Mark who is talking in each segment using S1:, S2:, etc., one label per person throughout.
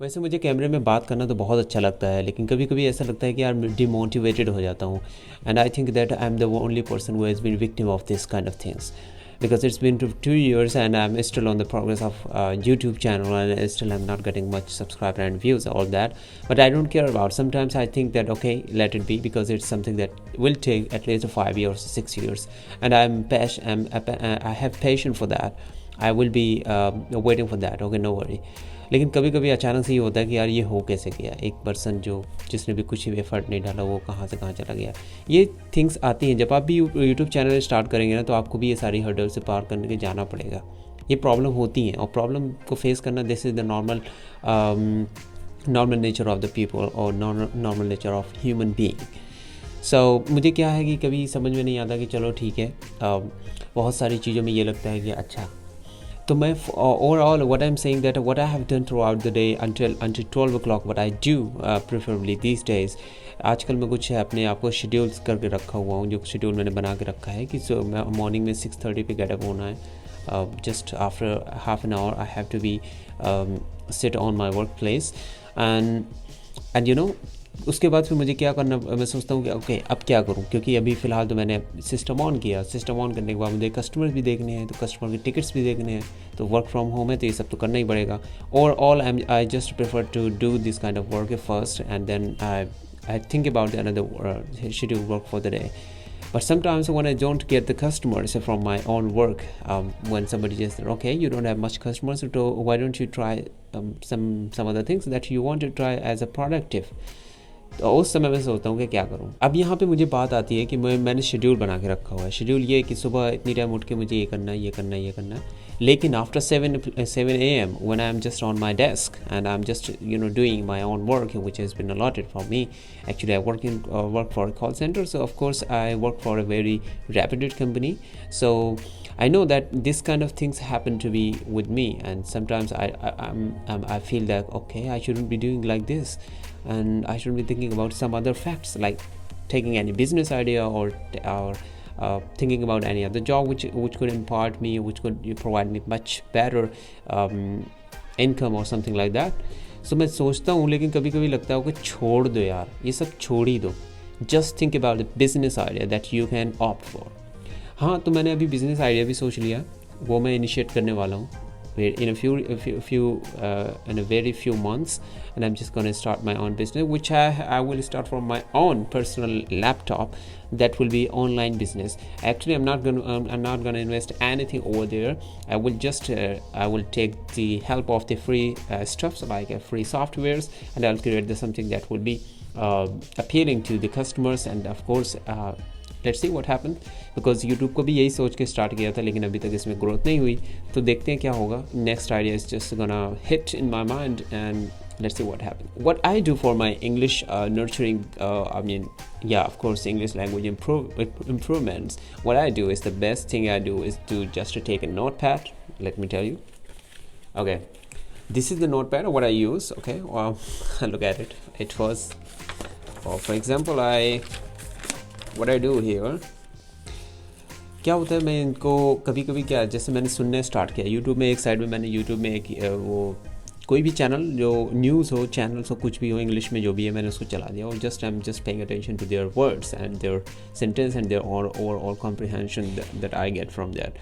S1: वैसे मुझे कैमरे में बात करना तो बहुत अच्छा लगता है, लेकिन कभी कभी ऐसा लगता है कि यार डिमोटिवेटेड हो जाता हूँ। And I think that I am the only person who has been victim of this kind of things, because it's been 2 years and I'm still on the progress of YouTube channel, and still I'm not getting much subscriber and views, all that. But I don't care about. Sometimes I think that okay, let it be, because it's something that will take at least 5 years, 6 years, and I have patience for that. I will be waiting for that. Okay, no worry. लेकिन कभी कभी अचानक से ये होता है कि यार ये हो कैसे गया, एक पर्सन जिसने भी कुछ भी एफर्ट नहीं डाला वो कहाँ से कहाँ चला गया। ये थिंग्स आती हैं जब आप भी यूट्यूब चैनल स्टार्ट करेंगे ना, तो आपको भी ये सारी हर्डल से पार करने के जाना पड़ेगा। ये प्रॉब्लम होती हैं, और प्रॉब्लम को फेस करना this is the normal nature of the people, और normal nature of human being. So मुझे क्या है कि कभी समझ में नहीं आता कि चलो ठीक है, बहुत सारी चीज़ों में ये लगता है कि अच्छा, तो मैं overall what I am saying that what I have done through out the day until 12 o'clock, what I do preferably these days. आजकल मैं कुछ अपने आप को शेड्यूल्स करके रखा हुआ हूँ, जो शेड्यूल मैंने बना के रखा है कि मैं मॉर्निंग में 6:30 पे गेटअप होना है। Just after half an hour I have to be sit on my work place, and you know उसके बाद फिर मुझे क्या करना, मैं सोचता हूँ कि ओके अब क्या करूँ, क्योंकि अभी फ़िलहाल तो मैंने सिस्टम ऑन किया। सिस्टम ऑन करने के बाद मुझे कस्टमर्स भी देखने हैं, तो कस्टमर के टिकट्स भी देखने हैं, तो वर्क फ्रॉम होम है तो ये सब तो करना ही पड़ेगा। और all I just prefer to do this kind of work first, and then I think about another schedule work for the day. But sometimes when I don't get the customers from my own work, when somebody just said, okay, you don't have much customers, so why don't you try some other things that you want to try as a productive. तो उस समय मैं सोचता हूँ कि क्या करूँ। अब यहाँ पे मुझे बात आती है कि मैंने शेड्यूल बना के रखा हुआ है। शेड्यूल ये है कि सुबह इतनी टाइम उठ के मुझे ये करना है, ये करना है, ये करना है। लेकिन after 7 a.m. when I am just on my desk and I'm just doing my own work which has been allotted for me. Actually I work for a call center, so of course I work for a very reputed company, so I know that this kind of things happen to be with me, and sometimes I feel that okay, I shouldn't be doing like this, and I should be thinking about some other facts, like taking any business idea or thinking about any other job which could impart me, which could provide me much better income or something like that. So मैं सोचता हूँ, लेकिन कभी कभी लगता है कि छोड़ दो यार, ये सब छोड़ ही दो। Just think about the business idea that you can opt for. हाँ, तो मैंने अभी बिजनेस आइडिया भी सोच लिया, वो मैं इनिशिएट करने वाला हूँ in a very few months, and I'm just going to start my own business, which I will start from my own personal laptop. That will be online business. Actually, I'm not going to invest anything over there. I will take the help of the free stuffs, like free softwares, and I'll create something that will be appealing to the customers, and of course let's see what happen, because YouTube को भी यही सोच के start किया था, लेकिन अभी तक इसमें ग्रोथ नहीं हुई। तो देखते हैं क्या होगा। Next idea is just gonna hit in my mind, and let's see what happens. What I do for my English nurturing, of course, English language improvements. What I do is, the best thing I do is to just take a notepad. Let me tell you. Okay, this is the notepad what I use. Okay, well, look at it. It was, for example, what I do here. क्या होता है, मैं इनको कभी कभी क्या, जैसे मैंने सुनने स्टार्ट किया यूट्यूब में, एक साइड में मैंने यूट्यूब में एक वो कोई भी चैनल जो न्यूज़ हो, चैनल्स हो, कुछ भी हो इंग्लिश में जो भी है, मैंने उसको चला दिया, और I am just paying attention to their words and their sentence and their overall comprehension that I get from that.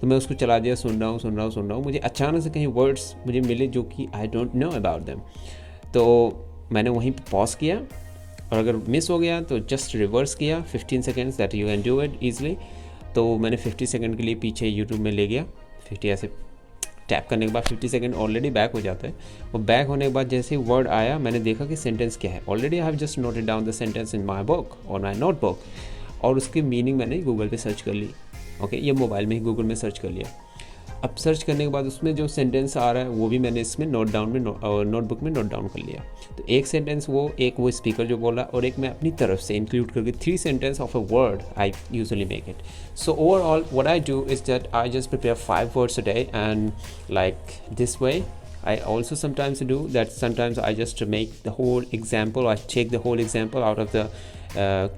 S1: तो मैं उसको चला दिया, सुन रहा हूँ। मुझे अचानक से कहीं वर्ड्स मुझे मिले जो कि I don't know about them, तो मैंने वहीं पर पॉज किया, और अगर मिस हो गया तो जस्ट रिवर्स किया 15 seconds, that you can do it easily. तो मैंने 50 सेकेंड के लिए पीछे यूट्यूब में ले गया, 50 ऐसे टैप करने के बाद 50 सेकेंड ऑलरेडी बैक हो जाता है। और बैक होने के बाद जैसे ही वर्ड आया, मैंने देखा कि सेंटेंस क्या है। Already I have just noted down the sentence in my book और माई नोटबुक, और उसकी मीनिंग मैंने गूगल पे सर्च कर ली। ओके, ये मोबाइल में ही गूगल में सर्च कर लिया। अब सर्च करने के बाद उसमें जो सेंटेंस आ रहा है वो भी मैंने इसमें नोटबुक में नोट डाउन कर लिया। तो एक सेंटेंस वो स्पीकर जो बोला, और एक मैं अपनी तरफ से इंक्लूड करके 3 sentence of a word I usually make it. So overall what I do is that I just prepare 5 words a day, and like this way I also sometimes do that. Sometimes I just make the whole example, I take the whole example out of the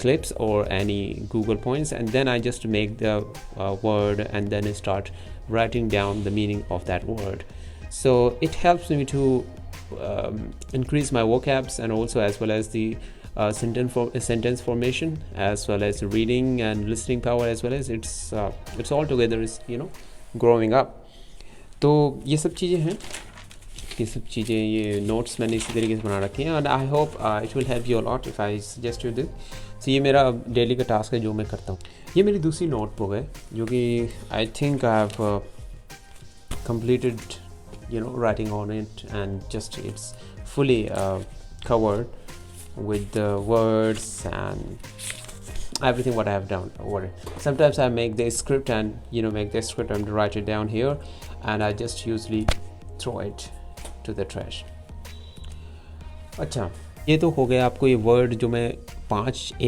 S1: clips or any Google points, and then I just make the word, and then I start writing down the meaning of that word. So it helps me to increase my vocabs, and also as well as the sentence formation, as well as reading and listening power, as well as it's all together is growing up. तो ये सब चीज़ें हैं, ये सब चीज़ें, ये notes मैंने इसी तरीके से बना रखे हैं, and I hope it will help you a lot if I suggest you this. तो ये मेरा डेली का टास्क है जो मैं करता हूँ. ये मेरी दूसरी नोटबुक है जो कि I think I have completed writing on it, and just it's fully covered with the words and everything what I have done over it. Sometimes I make the script and write it down here, and I just usually throw it to the trash. अच्छा, ये तो हो गया आपको ये word जो मैं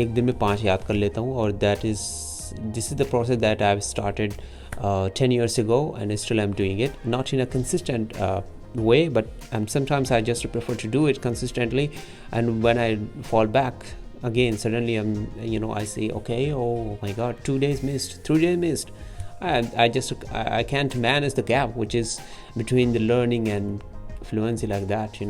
S1: एक दिन में 5 याद कर लेता हूँ, और this is the process that I've started 10 years ago, and still I'm doing it, not in a consistent way, but sometimes I just prefer to do it consistently, and when I fall back again, suddenly I say, okay, oh my god, 2 days missed, 3 days missed. I can't manage the gap which is between the learning and fluency like that.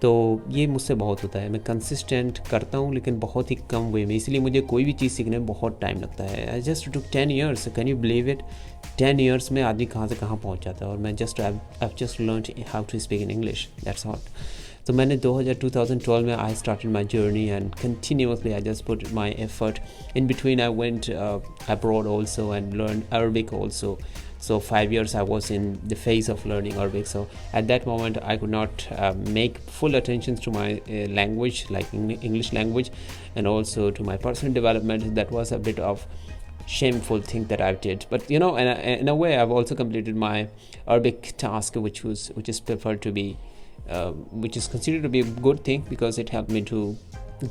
S1: तो ये मुझसे बहुत होता है. मैं consistent करता हूँ लेकिन बहुत ही कम वे में, इसलिए मुझे कोई भी चीज़ सीखने में बहुत टाइम लगता है. I just took 10 years, can you believe it? 10 years में आदमी कहाँ से कहाँ पहुँच जाता है, और मैं I've just learned how to speak in English, that's all. तो मैंने 2012 में I started my journey, and continuously I just put my effort. In between I went abroad also and learned Arabic also. So 5 years I was in the phase of learning Arabic. So at that moment I could not make full attention to my language, like English language, and also to my personal development. That was a bit of shameful thing that I did. But in a way I've also completed my Arabic task, which is preferred to be which is considered to be a good thing, because it helped me to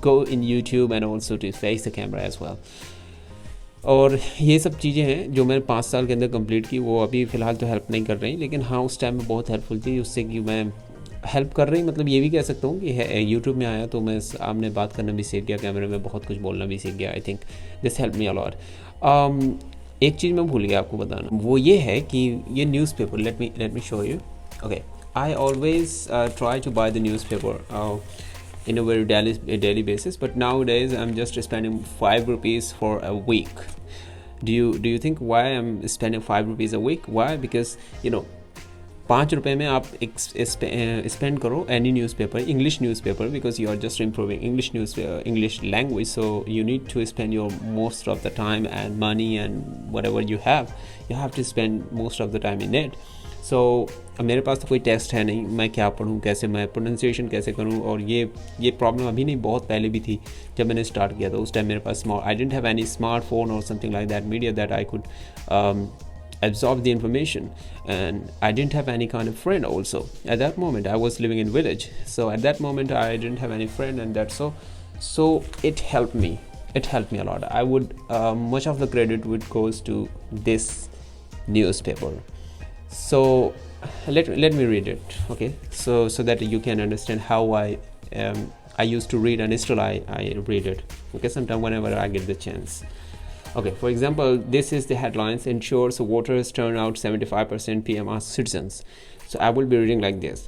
S1: go in YouTube and also to face the camera as well. और ये सब चीज़ें हैं जो मैंने 5 साल के अंदर कंप्लीट की. वो अभी फ़िलहाल तो हेल्प नहीं कर रही, लेकिन हाँ उस टाइम में बहुत हेल्पफुल थी. उससे कि मैं हेल्प कर रही, मतलब ये भी कह सकता हूँ कि यूट्यूब में आया तो मैं सामने बात करना भी सीख गया, कैमरे में बहुत कुछ बोलना भी सीख गया. I think this help me a lot. एक चीज़ मैं भूल गया आपको बताना, वो ये है कि ये newspaper, let me show you. Okay, I always try to buy the newspaper in a very daily basis, but nowadays I'm just spending 5 rupees for a week. Do you think why I'm spending 5 rupees a week? Why? Because 5 रुपये में आप spend करो any newspaper, English newspaper, because you are just improving English language, so you need to spend your most of the time and money and whatever you have to spend most of the time in it. सो मेरे पास तो कोई test है नहीं, मैं क्या पढ़ूँ, कैसे मैं pronunciation कैसे करूँ. और ये प्रॉब्लम अभी नहीं, बहुत पहले भी थी जब मैंने स्टार्ट किया था. उस टाइम मेरे पास I didn't have any smartphone और something like that media that I could absorb the information, and I didn't have any kind of friend also at that moment. I was living in village, so at that moment I didn't have any friend, and that's so it helped me a lot. I would much of the credit would goes to this newspaper. So let me read it, okay, so that you can understand how I used to read, and still I read it, okay, sometime whenever I get the chance. Okay, for example, this is the headlines: ensures voters turn out 75% PM are citizens. So I will be reading like this.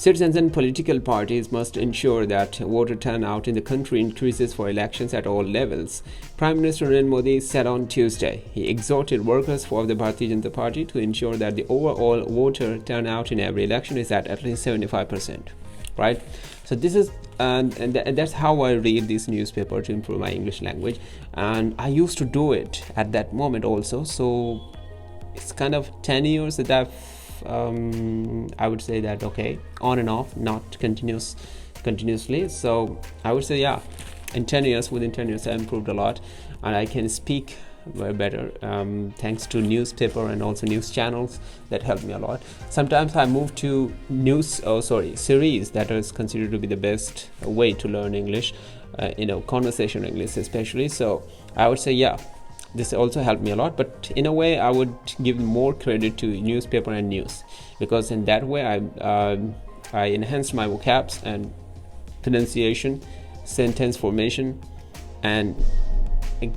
S1: Citizens and political parties must ensure that voter turnout in the country increases for elections at all levels. Prime Minister Narendra Modi said on Tuesday. He exhorted workers for the Bharatiya Janata Party to ensure that the overall voter turnout in every election is at least 75%. Right? So this is and that's how I read this newspaper to improve my English language, and I used to do it at that moment also. So it's kind of 10 years that I would say that, okay, on and off, not continuously. So I would say, yeah, within 10 years I improved a lot, and I can speak better thanks to newspaper and also news channels that helped me a lot. Sometimes I move to series that is considered to be the best way to learn English, conversational English especially. So I would say, yeah, this also helped me a lot, but in a way I would give more credit to newspaper and news, because in that way I enhanced my vocabs and pronunciation, sentence formation, and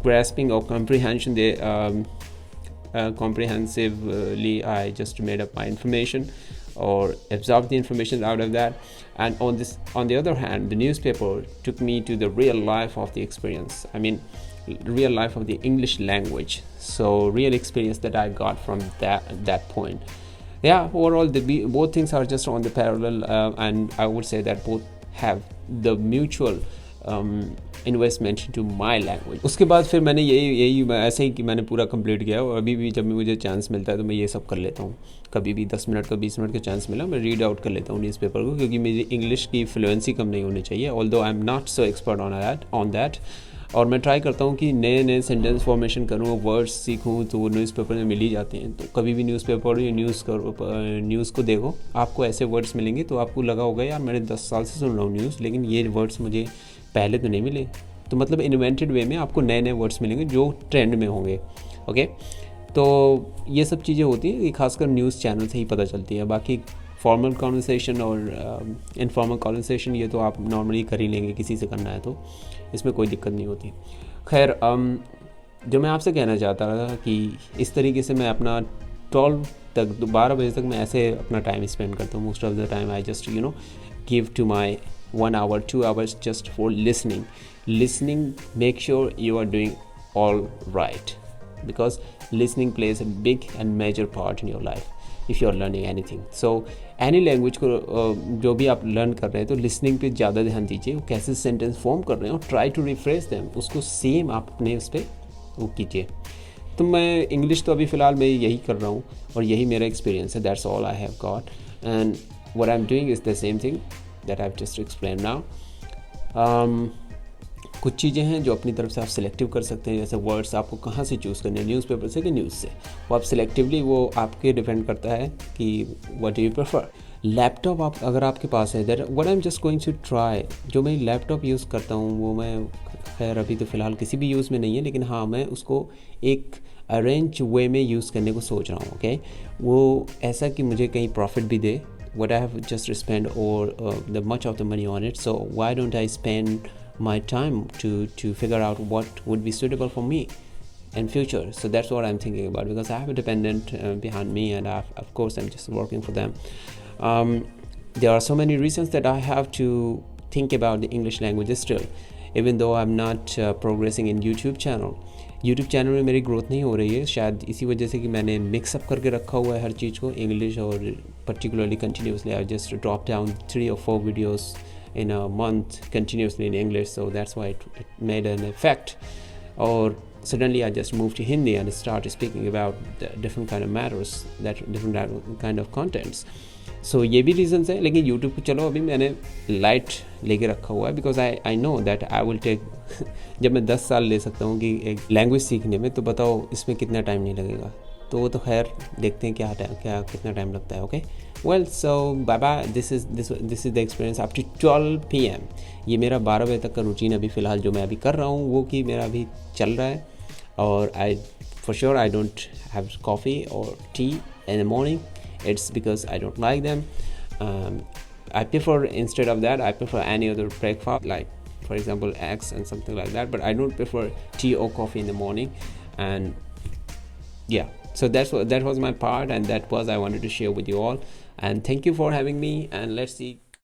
S1: grasping or comprehension. Comprehensively I just made up my information, or absorb the information out of that. And on the other hand, the newspaper took me to the real life of the experience. I mean, real life of the English language. So real experience that I got from that point. Yeah, overall both things are just on the parallel, and I would say that both have the mutual investment to my language. उसके बाद फिर मैंने यही ऐसे ही कि मैंने पूरा complete किया, और अभी भी जब भी मुझे चांस मिलता है तो मैं ये सब कर लेता हूँ. कभी भी 10 मिनट का 20 मिनट का चांस मिला मैं रीड आउट कर लेता हूँ न्यूज़पेपर को, क्योंकि मेरी इंग्लिश की फ्लुएंसी कम नहीं होनी चाहिए, although I am not so expert on that. और मैं ट्राई करता हूँ कि नए नए सेंटेंस फॉर्मेशन करूँ, वर्ड्स सीखूँ, तो वो न्यूज़पेपर में मिल ही जाते हैं. तो कभी भी न्यूज़पेपर या न्यूज़ को देखो, आपको ऐसे वर्ड्स मिलेंगे तो आपको लगा होगा यार मैंने 10 साल से सुन रहा हूँ न्यूज़, लेकिन ये वर्ड्स मुझे पहले तो नहीं मिले. तो मतलब इन्वेंटेड वे में आपको नए नए वर्ड्स मिलेंगे जो ट्रेंड में होंगे. ओके, तो ये सब चीज़ें होती हैं, ये खासकर न्यूज़ चैनल से ही पता चलती है. बाकी फॉर्मल कॉन्वर्सेशन और इनफॉर्मल कॉन्वर्सेशन ये तो आप नॉर्मली कर ही लेंगे, किसी से करना है तो इसमें कोई दिक्कत नहीं होती. खैर, जो मैं आपसे कहना चाहता था कि इस तरीके से मैं अपना 12 बजे तक मैं ऐसे अपना टाइम स्पेंड करता हूँ. Most of the time I just give to my 1 hour 2 hours just for listening. Make sure you are doing all right, because listening plays a big and major part in your life if you are learning anything. So any language को जो भी आप learn कर रहे हैं तो listening पे ज़्यादा ध्यान दीजिए. कैसे सेंटेंस फॉर्म कर रहे हो, ट्राई टू रिफ्रेश देम, उसको सेम आप अपने उस पर वो कीजिए. तो मैं इंग्लिश तो अभी फ़िलहाल मैं यही कर रहा हूँ और यही मेरा एक्सपीरियंस है. That's all I have got, and what I am doing is the same thing that I have just explain now. कुछ चीज़ें हैं जो अपनी तरफ से आप सिलेक्टिव कर सकते हैं, जैसे वर्ड्स आपको कहाँ से चूज़ करने हैं, न्यूज़पेपर से कि न्यूज़ से. वो आप सिलेक्टिवली, वो आपके डिपेंड करता है कि what do you prefer. Laptop आप अगर आपके पास है, that what I am just going to try. जो मैं लैपटॉप यूज़ करता हूँ वो मैं खैर अभी तो फ़िलहाल किसी भी यूज़ में नहीं है, लेकिन हाँ मैं उसको एक अरेंज वे में यूज़ करने को सोच रहा हूँ. ओके, वो ऐसा कि मुझे कहीं प्रॉफिट भी दे. what I have just spent or the much of the money on it, so why don't I spend my time to figure out what would be suitable for me in future. So that's what I'm thinking about, because I have a dependent behind me, and of course I'm just working for them. There are so many reasons that I have to think about the English language still, even though I'm not progressing in YouTube channel में मेरी growth नहीं हो रही है, शायद इसी वजह से कि मैंने मिक्सअप करके रखा हुआ है हर चीज़ को, इंग्लिश और particularly continuously. I just drop down 3 or 4 videos in a month continuously in English, so that's why it made an effect. Or suddenly I just moved to Hindi and started speaking about the different kind of matters, that different kind of contents. So ये भी reasons है. लेकिन YouTube को चलो अभी मैंने light लेके रखा हुआ है, because I know that I will take जब मैं 10 साल ले सकता हूँ कि एक लैंग्वेज सीखने में, तो बताओ इसमें कितना टाइम नहीं लगेगा. तो वो तो खैर देखते हैं क्या कितना टाइम लगता है. Okay, well, so bye bye. This is the experience up to 12 PM. ये मेरा 12 बजे तक का रूटीन अभी फ़िलहाल जो मैं अभी कर रहा हूँ वो कि मेरा अभी चल रहा है. और for sure I don't have coffee or tea in the morning. It's because I don't like them. I prefer, instead of that, I prefer any other breakfast, like for example eggs and something like that, but I don't prefer tea or coffee in the morning. And yeah, so that was my part, and that was I wanted to share with you all. And thank you for having me, and let's see